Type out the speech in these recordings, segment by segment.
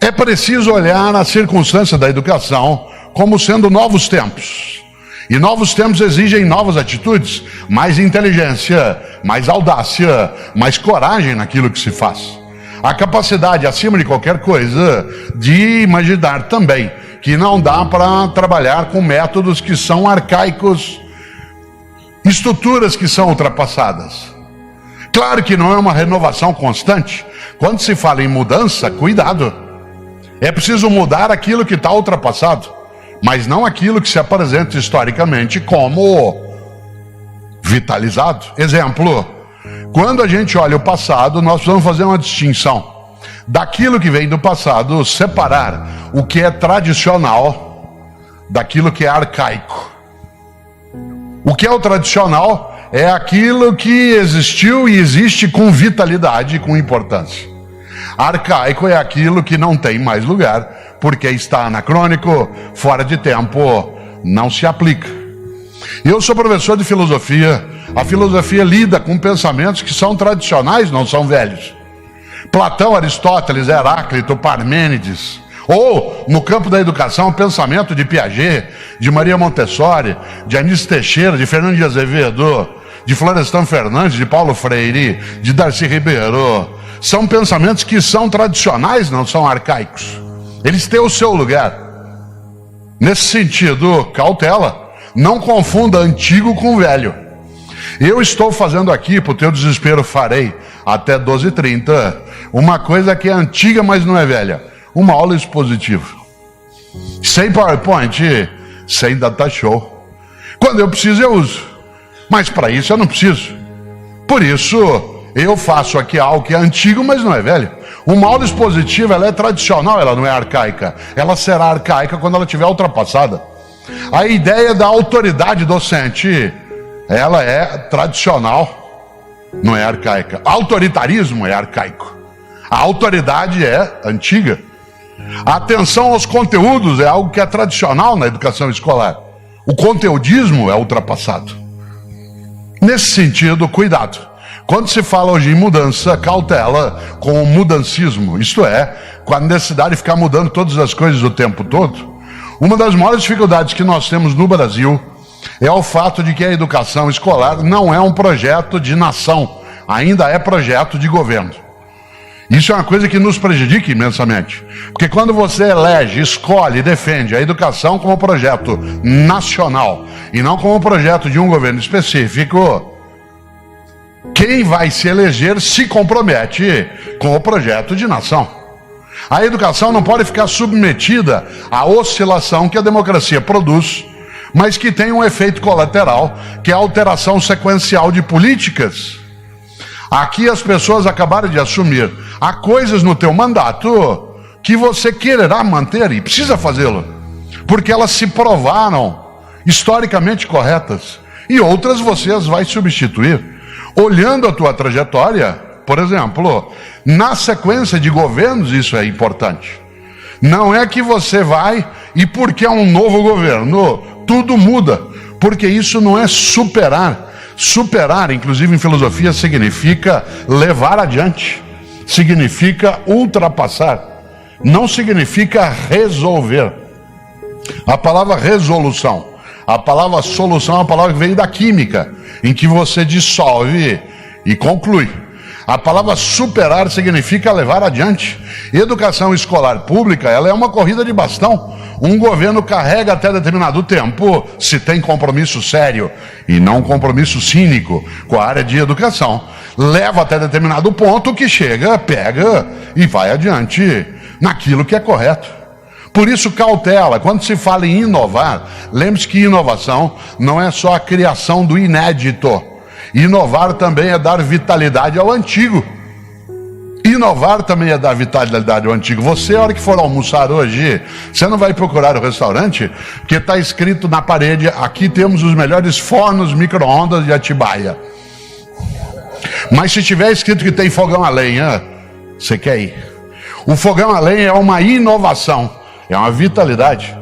É preciso olhar a circunstância da educação como sendo novos tempos. E novos tempos exigem novas atitudes, mais inteligência, mais audácia, mais coragem naquilo que se faz. A capacidade, acima de qualquer coisa, de imaginar também que não dá para trabalhar com métodos que são arcaicos, estruturas que são ultrapassadas. Claro que não é uma renovação constante. Quando se fala em mudança, cuidado. É preciso mudar aquilo que está ultrapassado, mas não aquilo que se apresenta historicamente como vitalizado. Exemplo, quando a gente olha o passado, nós precisamos fazer uma distinção. Daquilo que vem do passado, separar o que é tradicional daquilo que é arcaico. O que é o tradicional é aquilo que existiu e existe com vitalidade e com importância. Arcaico é aquilo que não tem mais lugar, porque está anacrônico, fora de tempo, não se aplica. Eu sou professor de filosofia. A filosofia lida com pensamentos que são tradicionais, não são velhos. Platão, Aristóteles, Heráclito, Parmênides. Ou, no campo da educação, o pensamento de Piaget, de Maria Montessori, de Anísio Teixeira, de Fernando de Azevedo, de Florestan Fernandes, de Paulo Freire, de Darcy Ribeiro. São pensamentos que são tradicionais, não são arcaicos. Eles têm o seu lugar. Nesse sentido, cautela. Não confunda antigo com velho. Eu estou fazendo aqui, por teu desespero farei, até 12h30, uma coisa que é antiga, mas não é velha. Uma aula expositiva. Sem PowerPoint, sem data show. Quando eu preciso, eu uso. Mas para isso eu não preciso. Por isso, eu faço aqui algo que é antigo, mas não é velho. Uma aula expositiva, ela é tradicional, ela não é arcaica. Ela será arcaica quando ela estiver ultrapassada. A ideia da autoridade docente, ela é tradicional, não é arcaica. Autoritarismo é arcaico. A autoridade é antiga. A atenção aos conteúdos é algo que é tradicional na educação escolar. O conteudismo é ultrapassado. Nesse sentido, cuidado. Quando se fala hoje em mudança, cautela com o mudancismo, isto é, com a necessidade de ficar mudando todas as coisas o tempo todo. Uma das maiores dificuldades que nós temos no Brasil é o fato de que a educação escolar não é um projeto de nação, ainda é projeto de governo. Isso é uma coisa que nos prejudica imensamente, porque quando você elege, escolhe e defende a educação como projeto nacional e não como projeto de um governo específico, quem vai se eleger se compromete com o projeto de nação. A educação não pode ficar submetida à oscilação que a democracia produz, mas que tem um efeito colateral, que é a alteração sequencial de políticas. Aqui as pessoas acabaram de assumir. Há coisas no teu mandato que você quererá manter e precisa fazê-lo, porque elas se provaram historicamente corretas, e outras você as vai substituir. Olhando a tua trajetória, por exemplo, na sequência de governos, isso é importante. Não é que você vai e porque é um novo governo, tudo muda, porque isso não é superar. Superar, inclusive em filosofia, significa levar adiante, significa ultrapassar, não significa resolver. A palavra resolução, a palavra solução é uma palavra que veio da química, em que você dissolve e conclui. A palavra superar significa levar adiante. Educação escolar pública, ela é uma corrida de bastão. Um governo carrega até determinado tempo, se tem compromisso sério e não compromisso cínico com a área de educação, leva até determinado ponto que chega, pega e vai adiante naquilo que é correto. Por isso, cautela. Quando se fala em inovar, lembre-se que inovação não é só a criação do inédito. Inovar também é dar vitalidade ao antigo. Inovar também é dar vitalidade ao antigo. Você, a hora que for almoçar hoje, você não vai procurar o restaurante, porque está escrito na parede, aqui temos os melhores fornos micro-ondas de Atibaia. Mas se tiver escrito que tem fogão a lenha, você quer ir. O fogão a lenha é uma inovação, é uma vitalidade.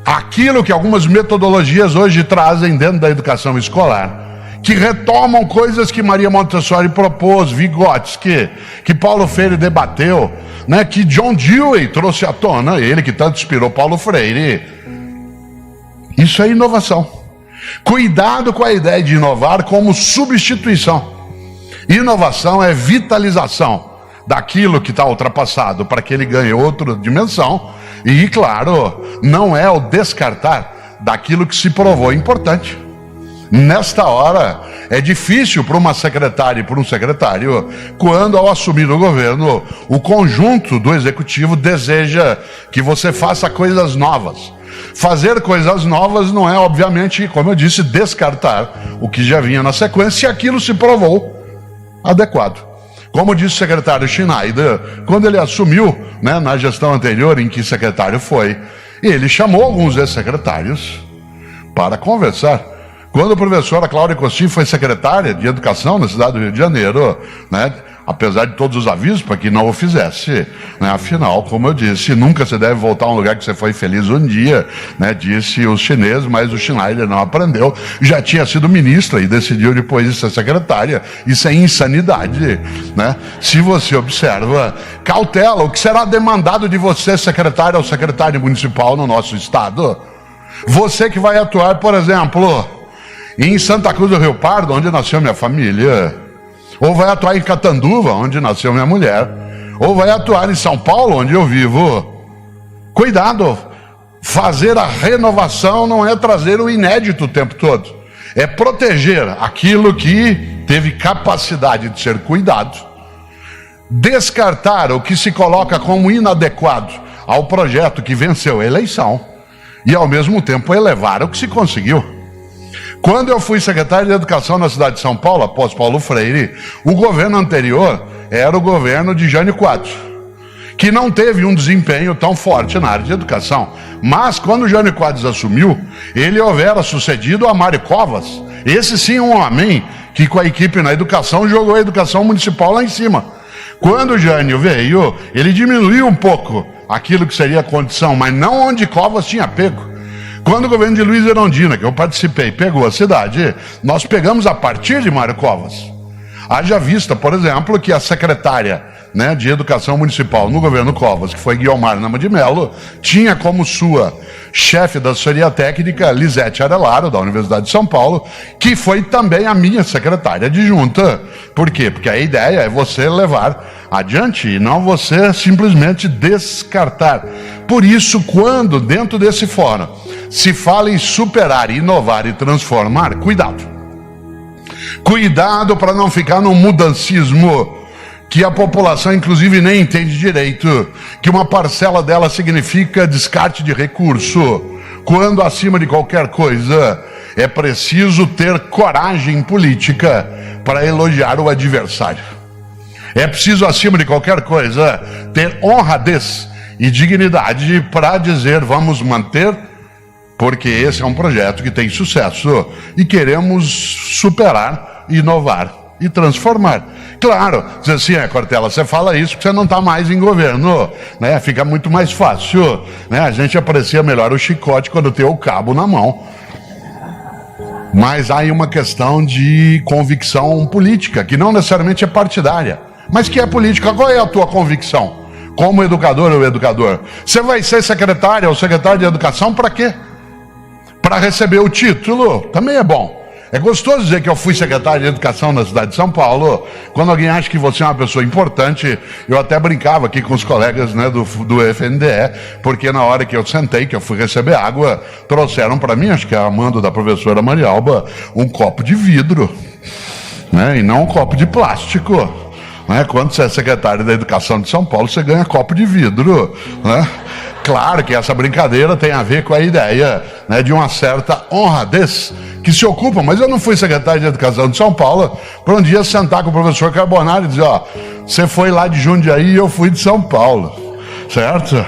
Aquilo que algumas metodologias hoje trazem dentro da educação escolar, que retomam coisas que Maria Montessori propôs, Vygotsky, que Paulo Freire debateu, né, que John Dewey trouxe à tona, ele que tanto inspirou Paulo Freire. Isso é inovação. Cuidado com a ideia de inovar como substituição. Inovação é vitalização daquilo que está ultrapassado para que ele ganhe outra dimensão. E, claro, não é o descartar daquilo que se provou importante. Nesta hora, é difícil para uma secretária e para um secretário, quando ao assumir o governo, o conjunto do executivo deseja que você faça coisas novas. Fazer coisas novas não é, obviamente, como eu disse, descartar o que já vinha na sequência, e aquilo se provou adequado. Como disse o secretário Schneider, quando ele assumiu, né, na gestão anterior em que secretário foi, ele chamou alguns ex-secretários para conversar. Quando a professora Cláudia Costin foi secretária de Educação na cidade do Rio de Janeiro, né, apesar de todos os avisos para que não o fizesse, né, afinal, como eu disse, nunca se deve voltar a um lugar que você foi feliz um dia, né, disse os chineses, mas o Schneider não aprendeu, já tinha sido ministra e decidiu depois ser secretária. Isso é insanidade, né? Se você observa, cautela, o que será demandado de você, secretário ou secretário municipal no nosso estado? Você que vai atuar, por exemplo, em Santa Cruz do Rio Pardo, onde nasceu minha família, ou vai atuar em Catanduva, onde nasceu minha mulher, ou vai atuar em São Paulo, onde eu vivo. Cuidado, fazer a renovação não é trazer o inédito o tempo todo, é proteger aquilo que teve capacidade de ser cuidado, descartar o que se coloca como inadequado ao projeto que venceu a eleição e ao mesmo tempo elevar o que se conseguiu. Quando eu fui secretário de Educação na cidade de São Paulo, após Paulo Freire, o governo anterior era o governo de Jânio Quadros, que não teve um desempenho tão forte na área de educação. Mas quando o Jânio Quadros assumiu, ele houvera sucedido a Mário Covas. Esse sim um homem que com a equipe na educação jogou a educação municipal lá em cima. Quando o Jânio veio, ele diminuiu um pouco aquilo que seria a condição, mas não onde Covas tinha pego. Quando o governo de Luiz Erundina, que eu participei, pegou a cidade, nós pegamos a partir de Mário Covas. Haja vista, por exemplo, que a secretária, né, de Educação Municipal no governo Covas, que foi Guiomar Nama de Mello, tinha como sua chefe da assessoria técnica Lisete Arelaro, da Universidade de São Paulo, que foi também a minha secretária adjunta. Por quê? Porque a ideia é você levar adiante e não você simplesmente descartar. Por isso, quando dentro desse fórum se fala em superar, inovar e transformar, cuidado. Cuidado para não ficar num mudancismo que a população inclusive nem entende direito, que uma parcela dela significa descarte de recurso, quando acima de qualquer coisa é preciso ter coragem política para elogiar o adversário. É preciso acima de qualquer coisa ter honradez e dignidade para dizer vamos manter, porque esse é um projeto que tem sucesso e queremos superar, inovar e transformar. Claro, diz assim, Cortella, você fala isso porque você não está mais em governo, né? Fica muito mais fácil, né? A gente aprecia melhor o chicote quando tem o cabo na mão. Mas há aí uma questão de convicção política, que não necessariamente é partidária, mas que é política. Qual é a tua convicção? Como educador ou educador? Você vai ser secretária ou secretário de educação para quê? Para receber o título? Também é bom. É gostoso dizer que eu fui secretário de Educação na cidade de São Paulo. Quando alguém acha que você é uma pessoa importante, eu até brincava aqui com os colegas, né, do FNDE, porque na hora que eu sentei, que eu fui receber água, trouxeram para mim, acho que é a mando da professora Marialba, um copo de vidro, né, e não um copo de plástico. Né? Quando você é secretário da Educação de São Paulo, você ganha copo de vidro, né? Claro que essa brincadeira tem a ver com a ideia, né, de uma certa honradez que se ocupa, mas eu não fui secretário de Educação de São Paulo para um dia sentar com o professor Carbonari e dizer, ó, você foi lá de Jundiaí e eu fui de São Paulo, certo?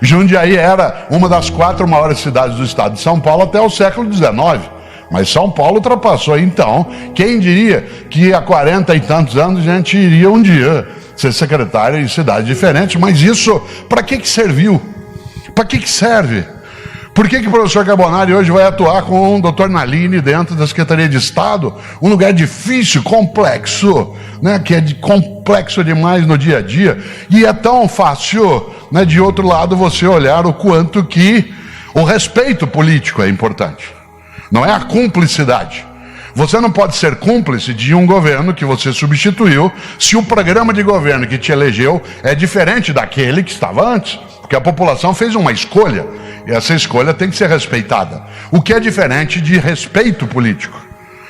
Jundiaí era uma das 4 maiores cidades do estado de São Paulo até o século XIX, mas São Paulo ultrapassou. Então, quem diria que há 40 e tantos anos a gente iria um dia ser secretário em cidades diferentes, mas isso, para que serviu? Para que serve? Por que o professor Carbonari hoje vai atuar com o Dr. Nalini dentro da Secretaria de Estado? Um lugar difícil, complexo, né? Que é complexo demais no dia a dia. E é tão fácil, né, de outro lado, você olhar o quanto que o respeito político é importante. Não é a cumplicidade. Você não pode ser cúmplice de um governo que você substituiu se o programa de governo que te elegeu é diferente daquele que estava antes. Porque a população fez uma escolha e essa escolha tem que ser respeitada. O que é diferente de respeito político?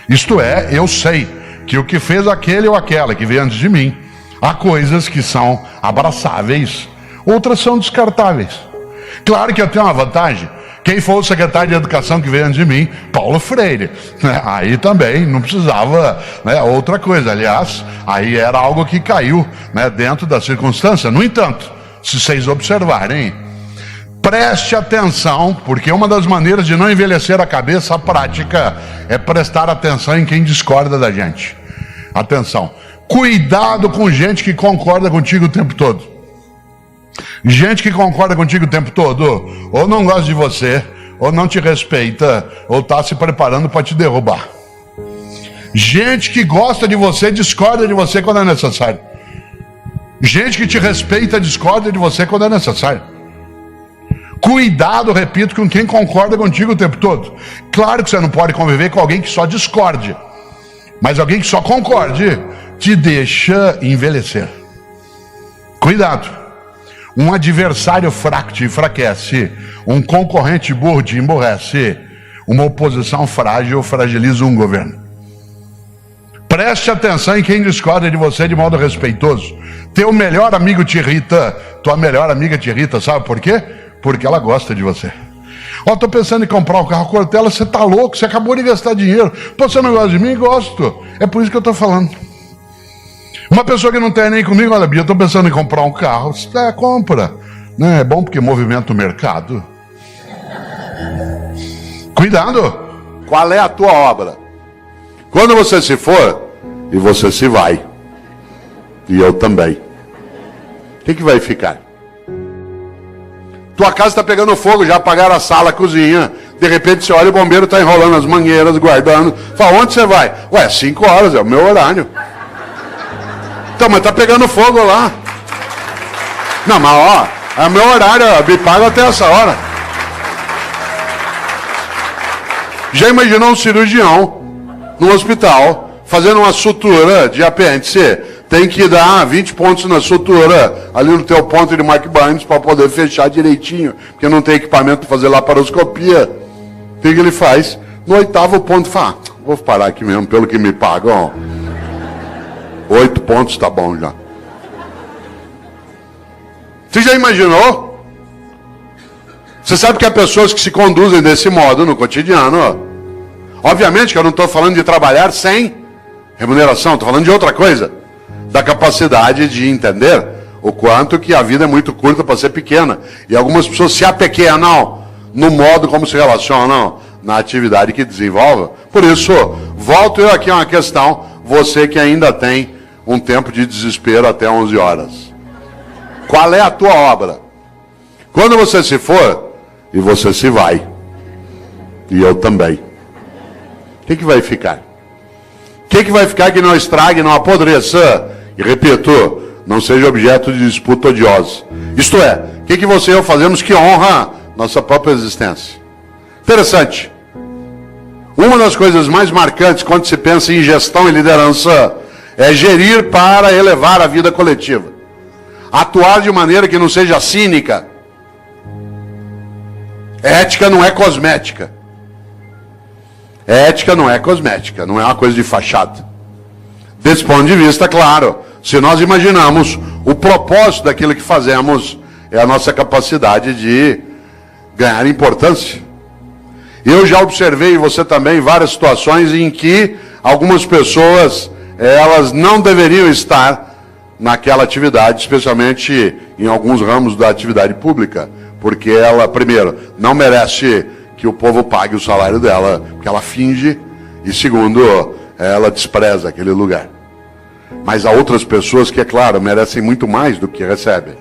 Isto é, eu sei que o que fez aquele ou aquela que veio antes de mim, há coisas que são abraçáveis, outras são descartáveis. Claro que eu tenho uma vantagem. Quem foi o secretário de Educação que veio antes de mim? Paulo Freire. Aí também não precisava, né, outra coisa. Aliás, aí era algo que caiu, né, dentro da circunstância. No entanto, se vocês observarem, preste atenção, porque uma das maneiras de não envelhecer a cabeça, a prática, é prestar atenção em quem discorda da gente. Atenção. Cuidado com gente que concorda contigo o tempo todo. Gente que concorda contigo o tempo todo, ou não gosta de você, ou não te respeita, ou está se preparando para te derrubar. Gente que gosta de você, discorda de você quando é necessário. Gente que te respeita, discorda de você quando é necessário. Cuidado, repito, com quem concorda contigo o tempo todo. Claro que você não pode conviver com alguém que só discorde, mas alguém que só concorde te deixa envelhecer. Cuidado. Um adversário fraco te enfraquece, um concorrente burro te emborrece, uma oposição frágil fragiliza um governo. Preste atenção em quem discorda de você de modo respeitoso. Teu melhor amigo te irrita, tua melhor amiga te irrita, sabe por quê? Porque ela gosta de você. Ó, tô pensando em comprar um carro Cortella, você tá louco, você acabou de gastar dinheiro. Pô, você não gosta de mim? Gosto. É por isso que eu tô falando. Uma pessoa que não tem nem comigo, olha, Bia, eu tô pensando em comprar um carro. Compra. Né? É bom porque movimenta o mercado. Cuidado. Qual é a tua obra? Quando você se for, e você se vai, e eu também, o que vai ficar? Tua casa está pegando fogo, já apagaram a sala, a cozinha. De repente você olha, o bombeiro está enrolando as mangueiras, guardando. Fala, onde você vai? Ué, 5 horas, é o meu horário. Então, mas está pegando fogo lá. Não, mas ó, é o meu horário, me paga até essa hora. Já imaginou um cirurgião no hospital fazendo uma sutura de apêndice? Tem que dar 20 pontos na sutura ali no teu ponto de Mark Barnes para poder fechar direitinho, porque não tem equipamento para fazer laparoscopia. O que ele faz? No 8º ponto, fala, vou parar aqui mesmo, pelo que me pagam. 8 pontos tá bom já. Você já imaginou? Você sabe que há pessoas que se conduzem desse modo no cotidiano. Obviamente que eu não estou falando de trabalhar sem remuneração, estou falando de outra coisa. Da capacidade de entender o quanto que a vida é muito curta para ser pequena. E algumas pessoas se apequenam no modo como se relacionam na atividade que desenvolvem. Por isso, volto eu aqui a uma questão, você que ainda tem um tempo de desespero até 11 horas. Qual é a tua obra? Quando você se for, e você se vai, e eu também, o que vai ficar? O que vai ficar que não estrague, não apodreça? E repito, não seja objeto de disputa odiosa. Isto é, o que você e eu fazemos que honra nossa própria existência? Interessante. Uma das coisas mais marcantes quando se pensa em gestão e liderança é gerir para elevar a vida coletiva. Atuar de maneira que não seja cínica. Ética não é cosmética. Ética não é cosmética, não é uma coisa de fachada. Desse ponto de vista, claro, se nós imaginamos o propósito daquilo que fazemos, é a nossa capacidade de ganhar importância. Eu já observei, você também, várias situações em que algumas pessoas, elas não deveriam estar naquela atividade, especialmente em alguns ramos da atividade pública, porque ela, primeiro, não merece que o povo pague o salário dela, porque ela finge, e segundo, ela despreza aquele lugar. Mas há outras pessoas que, é claro, merecem muito mais do que recebem.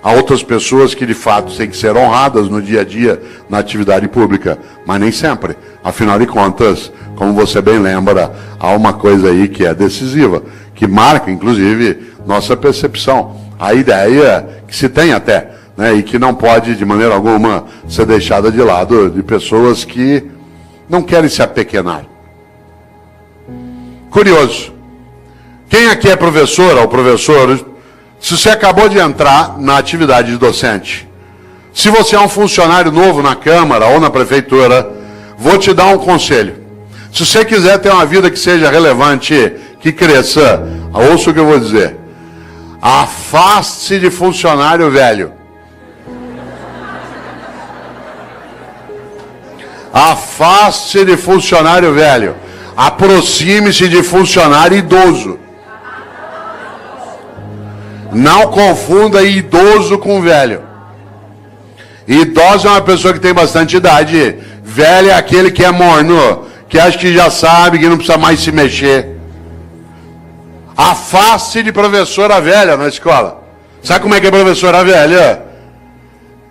Há outras pessoas que de fato têm que ser honradas no dia a dia, na atividade pública, mas nem sempre. Afinal de contas, como você bem lembra, há uma coisa aí que é decisiva, que marca inclusive nossa percepção. A ideia que se tem até, né, e que não pode de maneira alguma ser deixada de lado de pessoas que não querem se apequenar. Curioso. Quem aqui é professora ou professor? Se você acabou de entrar na atividade de docente, se você é um funcionário novo na Câmara ou na Prefeitura, vou te dar um conselho. Se você quiser ter uma vida que seja relevante, que cresça, ouça o que eu vou dizer. Afaste-se de funcionário velho. Afaste-se de funcionário velho. Aproxime-se de funcionário idoso. Não confunda idoso com velho. Idoso é uma pessoa que tem bastante idade. Velho é aquele que é morno, que acha que já sabe, que não precisa mais se mexer. Afaste de professora velha na escola. Sabe como é que é professora velha?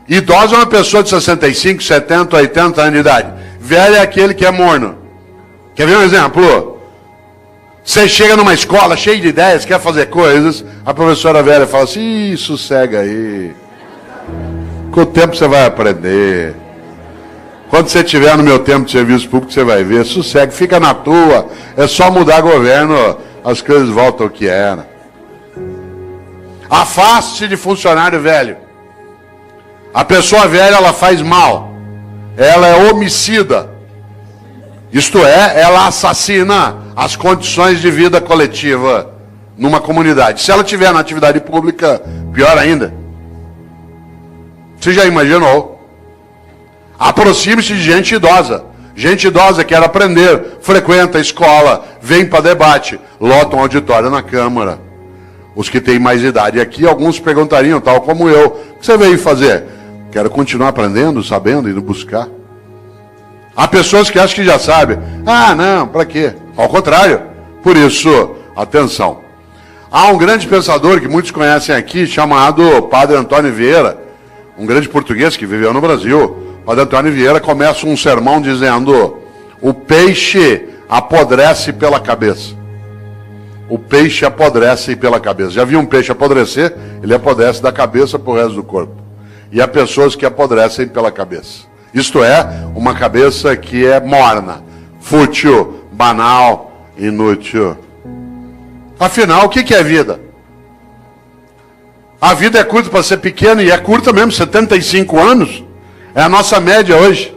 Idoso é uma pessoa de 65, 70, 80 anos de idade. Velho é aquele que é morno. Quer ver um exemplo? Você chega numa escola cheia de ideias, quer fazer coisas, a professora velha fala assim, sossega aí. Com o tempo você vai aprender. Quando você estiver no meu tempo de serviço público, você vai ver, sossega, fica na tua, é só mudar governo, as coisas voltam ao que era. Afaste de funcionário velho. A pessoa velha, ela faz mal. Ela é homicida. Isto é, ela assassina as condições de vida coletiva numa comunidade. Se ela estiver na atividade pública, pior ainda. Você já imaginou? Aproxime-se de gente idosa. Gente idosa quer aprender, frequenta a escola, vem para debate, lota um auditório na Câmara. Os que têm mais idade aqui, alguns perguntariam, tal como eu, o que você veio fazer? Quero continuar aprendendo, sabendo, indo buscar. Há pessoas que acham que já sabem. Ah, não, para quê? Ao contrário. Por isso, atenção. Há um grande pensador que muitos conhecem aqui, chamado Padre Antônio Vieira, um grande português que viveu no Brasil. Padre Antônio Vieira começa um sermão dizendo: o peixe apodrece pela cabeça. O peixe apodrece pela cabeça. Já viu um peixe apodrecer? Ele apodrece da cabeça para o resto do corpo. E há pessoas que apodrecem pela cabeça. Isto é, uma cabeça que é morna, fútil, banal, inútil. Afinal, o que é vida? A vida é curta para ser pequena, e é curta mesmo, 75 anos. É a nossa média hoje.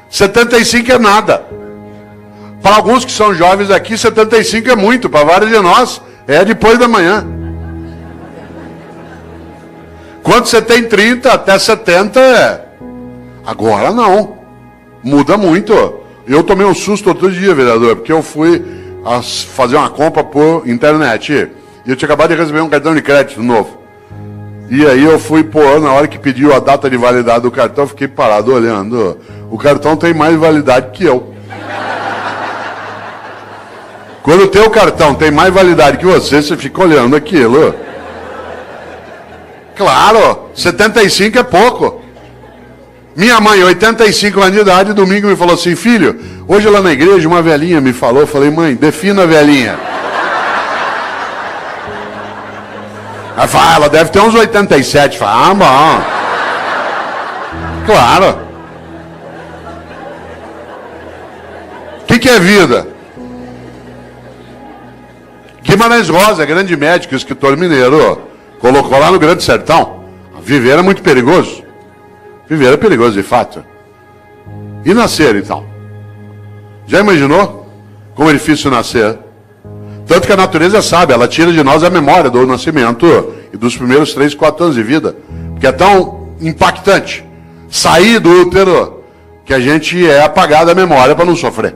75 é nada. Para alguns que são jovens aqui, 75 é muito. Para vários de nós, é depois da manhã. Quando você tem 30 até 70, é... Agora não. Muda muito. Eu tomei um susto outro dia, vereador, porque eu fui fazer uma compra por internet. E eu tinha acabado de receber um cartão de crédito novo. E aí eu fui pôr, na hora que pediu a data de validade do cartão, fiquei parado olhando. O cartão tem mais validade que eu. Quando o teu cartão tem mais validade que você fica olhando aquilo. Claro, 75 é pouco. Minha mãe, 85 anos de idade, domingo me falou assim: filho, hoje lá na igreja uma velhinha me falou. Eu falei: mãe, defina a velhinha. Ela fala: ela deve ter uns 87. Fala: bom. Claro. O que é vida? Guimarães Rosa, grande médico, escritor mineiro, colocou lá no Grande Sertão: viver é muito perigoso. Viver é perigoso, de fato. E nascer, então? Já imaginou como é difícil nascer? Tanto que a natureza sabe, ela tira de nós a memória do nascimento e dos primeiros 3, 4 anos de vida. Porque é tão impactante sair do útero que a gente é apagado a memória para não sofrer.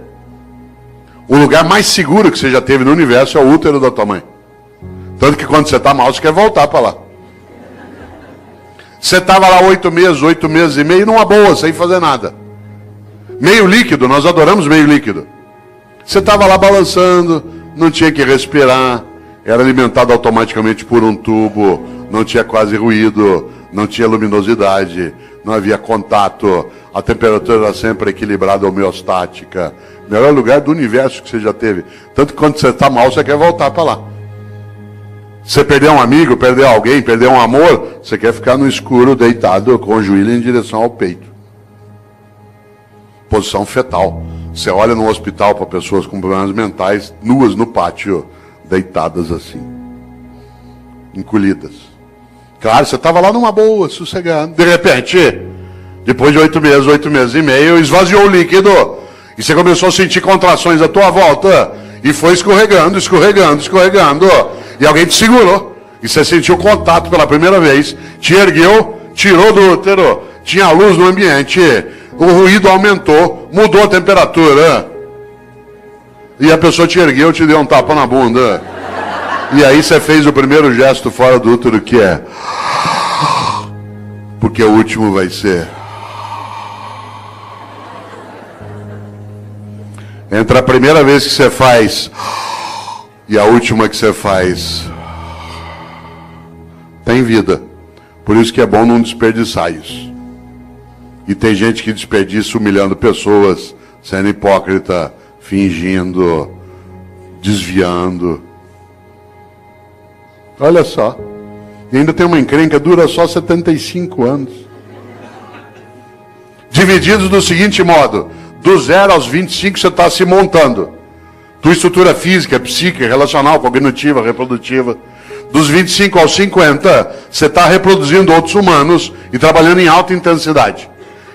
O lugar mais seguro que você já teve no universo é o útero da tua mãe. Tanto que quando você está mal, você quer voltar para lá. Você estava lá 8 meses e meio, numa boa, sem fazer nada. Meio líquido, nós adoramos meio líquido. Você estava lá balançando, não tinha que respirar, era alimentado automaticamente por um tubo, não tinha quase ruído, não tinha luminosidade, não havia contato, a temperatura era sempre equilibrada, homeostática. Melhor lugar do universo que você já teve. Tanto que quando você está mal, você quer voltar para lá. Você perdeu um amigo, perdeu alguém, perdeu um amor, você quer ficar no escuro, deitado, com o joelho em direção ao peito. Posição fetal. Você olha no hospital para pessoas com problemas mentais, nuas no pátio, deitadas assim, encolhidas. Claro, você estava lá numa boa, sossegado. De repente, depois de 8 meses e meio, esvaziou o líquido. E você começou a sentir contrações à tua volta. E foi escorregando. E alguém te segurou. E você sentiu contato pela primeira vez. Te ergueu, tirou do útero. Tinha luz no ambiente. O ruído aumentou. Mudou a temperatura. E a pessoa te ergueu, te deu um tapa na bunda. E aí você fez o primeiro gesto fora do útero, que é... Porque o último vai ser... Entre a primeira vez que você faz e a última que você faz, tem vida. Por isso que é bom não desperdiçar isso. E tem gente que desperdiça humilhando pessoas, sendo hipócrita, fingindo, desviando. Olha só. E ainda tem uma encrenca, dura só 75 anos. Divididos do seguinte modo: do 0 aos 25 você está se montando. Tua estrutura física, psíquica, relacional, cognitiva, reprodutiva. Dos 25 aos 50, você está reproduzindo outros humanos e trabalhando em alta intensidade.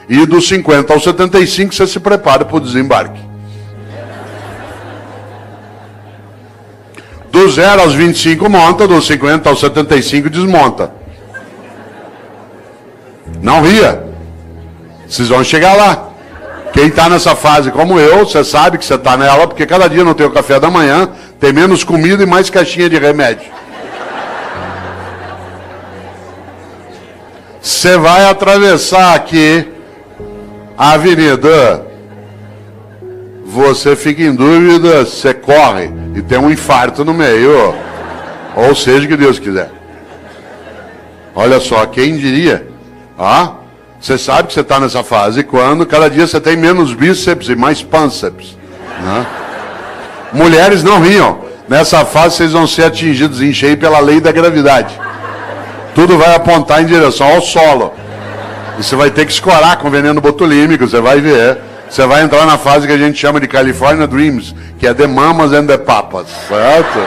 E dos 50 aos 75, você se prepara para o desembarque. Do 0 aos 25 monta, dos 50 aos 75 desmonta. Não ria. Vocês vão chegar lá. Quem está nessa fase como eu, você sabe que você está nela, porque cada dia não tem o café da manhã, tem menos comida e mais caixinha de remédio. Você vai atravessar aqui a avenida, você fica em dúvida, você corre e tem um infarto no meio, ou seja, que Deus quiser. Olha só, quem diria? Você sabe que você está nessa fase quando cada dia você tem menos bíceps e mais pânceps, né? Mulheres não riam. Nessa fase vocês vão ser atingidos em cheio pela lei da gravidade. Tudo vai apontar em direção ao solo. E você vai ter que escorar com veneno botulímico, você vai ver. Você vai entrar na fase que a gente chama de California Dreams, que é The Mamas and the Papas, certo?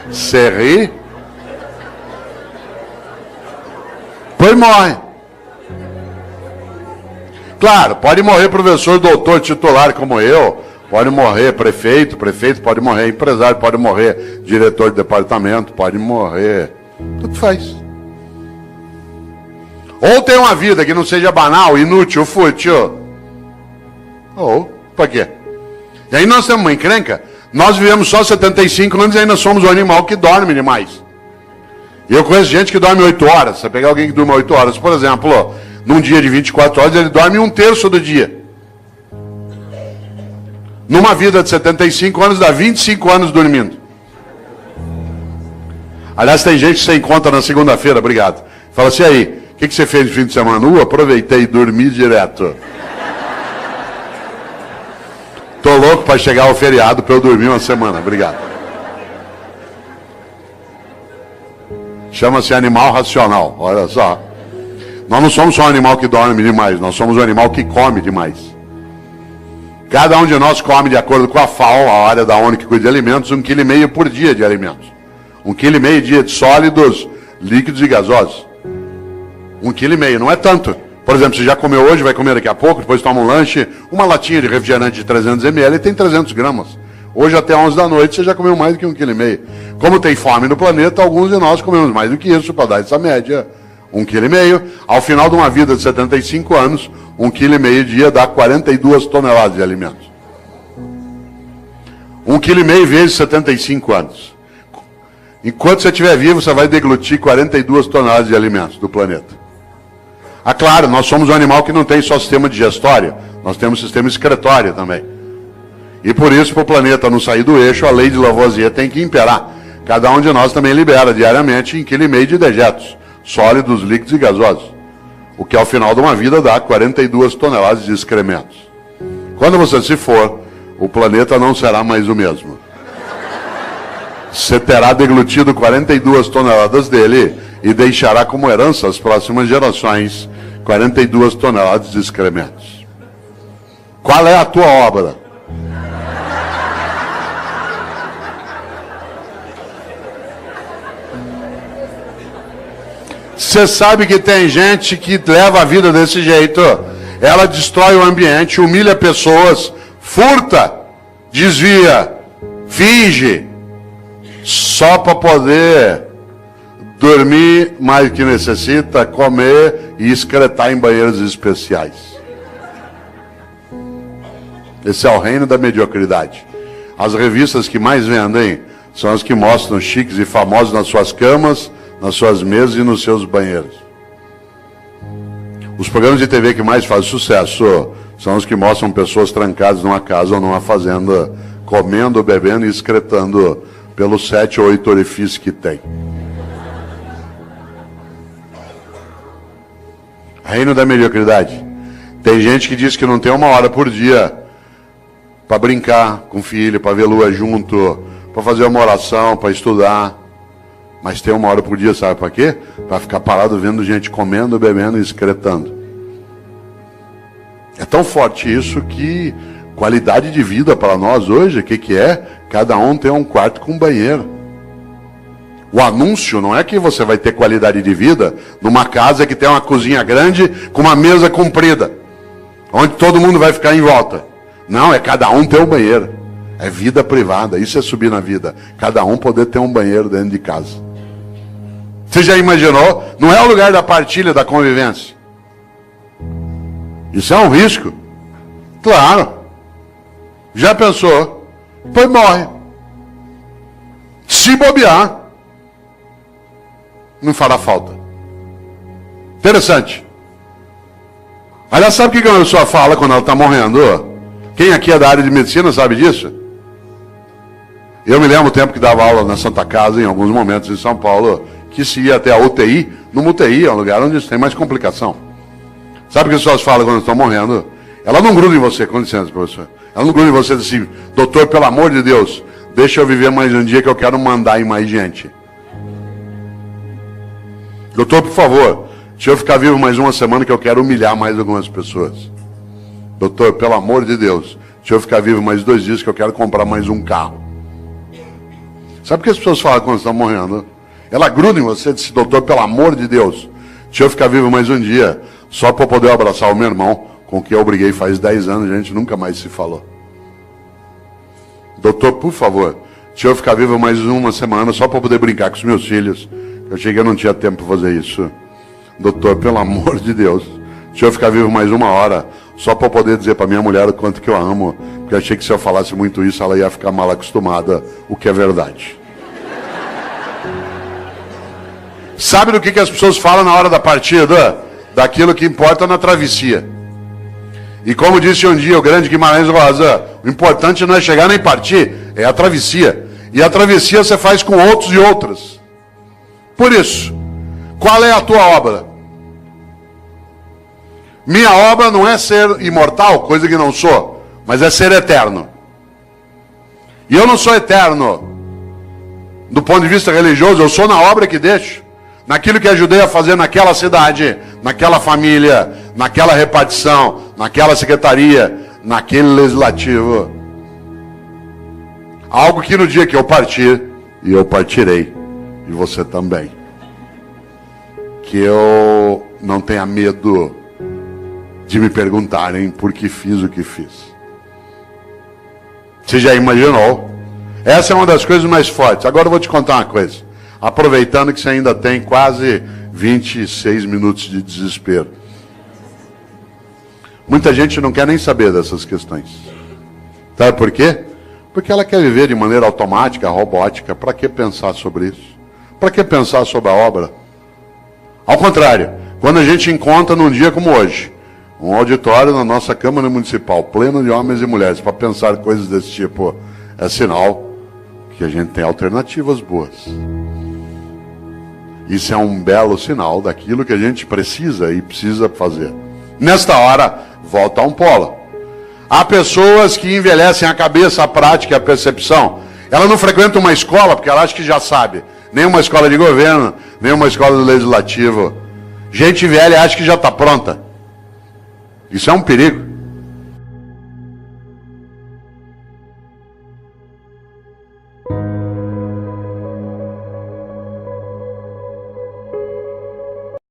Você ri? Pois morre. Claro, pode morrer professor, doutor, titular como eu, pode morrer prefeito pode morrer empresário, pode morrer diretor de departamento, pode morrer, tudo faz. Ou tem uma vida que não seja banal, inútil, fútil. Ou, pra quê? E aí nós temos uma encrenca, nós vivemos só 75 anos e ainda somos um animal que dorme demais. E eu conheço gente que dorme 8 horas. Você pegar alguém que durma 8 horas, por exemplo, num dia de 24 horas, ele dorme 1/3 do dia. Numa vida de 75 anos, dá 25 anos dormindo. Aliás, tem gente que você encontra na segunda-feira, obrigado. Fala assim, aí, o que você fez no fim de semana? Aproveitei e dormi direto. Tô louco para chegar ao feriado para eu dormir uma semana, obrigado. Chama-se animal racional, olha só. Nós não somos só um animal que dorme demais, nós somos um animal que come demais. Cada um de nós come, de acordo com a FAO, a área da ONU que cuida de alimentos, 1,5 kg por dia de alimentos. 1,5 kg dia de sólidos, líquidos e gasosos. 1,5 kg, não é tanto. Por exemplo, você já comeu hoje, vai comer daqui a pouco, depois toma um lanche, uma latinha de refrigerante de 300 ml tem 300 gramas. Hoje até 11 da noite você já comeu mais do que 1,5 kg. Como tem fome no planeta, alguns de nós comemos mais do que isso para dar essa média. 1,5 kg. Ao final de uma vida de 75 anos, 1,5 kg dia dá 42 toneladas de alimentos. 1,5 kg vezes 75 anos. Enquanto você estiver vivo, você vai deglutir 42 toneladas de alimentos do planeta. Claro, nós somos um animal que não tem só sistema digestório, nós temos sistema excretório também. E por isso, para o planeta não sair do eixo, a lei de Lavoisier tem que imperar. Cada um de nós também libera diariamente 1,5 kg de dejetos. sólidos, líquidos e gasosos. O que ao final de uma vida dá 42 toneladas de excrementos. Quando você se for, o planeta não será mais o mesmo. Você terá deglutido 42 toneladas dele e deixará como herança às próximas gerações 42 toneladas de excrementos. Qual é a tua obra? Você sabe que tem gente que leva a vida desse jeito. Ela destrói o ambiente, humilha pessoas, furta, desvia, finge, só para poder dormir mais do que necessita, comer e excretar em banheiros especiais. Esse é o reino da mediocridade. As revistas que mais vendem são as que mostram chiques e famosos nas suas camas, nas suas mesas e nos seus banheiros. Os programas de TV que mais fazem sucesso são os que mostram pessoas trancadas numa casa ou numa fazenda, comendo, bebendo e excretando pelos 7 ou 8 orifícios que tem. Reino da mediocridade. Tem gente que diz que não tem uma hora por dia para brincar com o filho, para ver lua junto, para fazer uma oração, para estudar. Mas tem uma hora por dia, sabe para quê? Para ficar parado vendo gente comendo, bebendo e excretando. É tão forte isso que qualidade de vida para nós hoje, o que é? Cada um tem um quarto com banheiro. O anúncio não é que você vai ter qualidade de vida numa casa que tem uma cozinha grande com uma mesa comprida, onde todo mundo vai ficar em volta. Não, é cada um ter um banheiro. É vida privada, isso é subir na vida. Cada um poder ter um banheiro dentro de casa. Você já imaginou? Não é o lugar da partilha, da convivência. Isso é um risco. Claro. Já pensou? Pois morre. Se bobear, não fará falta. Interessante. Aliás, sabe o que a pessoa fala quando ela está morrendo? Quem aqui é da área de medicina sabe disso? Eu me lembro o tempo que dava aula na Santa Casa, em alguns momentos em São Paulo, que se ia até a UTI. Numa UTI é um lugar onde tem mais complicação. Sabe o que as pessoas falam quando estão morrendo? Ela não gruda em você, com licença, professor. Ela não gruda em você e diz assim: doutor, pelo amor de Deus, deixa eu viver mais um dia que eu quero mandar em mais gente. Doutor, por favor, deixa eu ficar vivo mais uma semana que eu quero humilhar mais algumas pessoas. Doutor, pelo amor de Deus, deixa eu ficar vivo mais 2 dias que eu quero comprar mais um carro. Sabe o que as pessoas falam quando estão morrendo? Ela gruda em você e diz: doutor, pelo amor de Deus, deixa eu ficar vivo mais um dia, só para poder abraçar o meu irmão, com quem eu briguei faz 10 anos, a gente nunca mais se falou. Doutor, por favor, deixa eu ficar vivo mais uma semana, só para poder brincar com os meus filhos. Eu achei que eu não tinha tempo para fazer isso. Doutor, pelo amor de Deus, deixa eu ficar vivo mais 1 hora, só para poder dizer para minha mulher o quanto que eu amo, porque eu achei que se eu falasse muito isso, ela ia ficar mal acostumada, o que é verdade. Sabe do que as pessoas falam na hora da partida? Daquilo que importa na travessia. E como disse um dia o grande Guimarães Rosa, o importante não é chegar nem partir, é a travessia. E a travessia você faz com outros e outras. Por isso, qual é a tua obra? Minha obra não é ser imortal, coisa que não sou, mas é ser eterno. E eu não sou eterno do ponto de vista religioso, eu sou na obra que deixo. Naquilo que ajudei a fazer naquela cidade, naquela família, naquela repartição, naquela secretaria, naquele legislativo. Algo que no dia que eu partir, e eu partirei, e você também, que eu não tenha medo de me perguntarem por que fiz o que fiz. Você já imaginou? Essa é uma das coisas mais fortes. Agora eu vou te contar uma coisa. Aproveitando que você ainda tem quase 26 minutos de desespero. Muita gente não quer nem saber dessas questões. Sabe por quê? Porque ela quer viver de maneira automática, robótica. Para que pensar sobre isso? Para que pensar sobre a obra? Ao contrário, quando a gente encontra num dia como hoje, um auditório na nossa Câmara Municipal, pleno de homens e mulheres, para pensar coisas desse tipo, é sinal que a gente tem alternativas boas. Isso é um belo sinal daquilo que a gente precisa e precisa fazer. Nesta hora, volta a um polo. Há pessoas que envelhecem a cabeça, a prática e a percepção. Ela não frequenta uma escola porque ela acha que já sabe. Nem uma escola de governo, nem uma escola do legislativo. Gente velha acha que já está pronta. Isso é um perigo.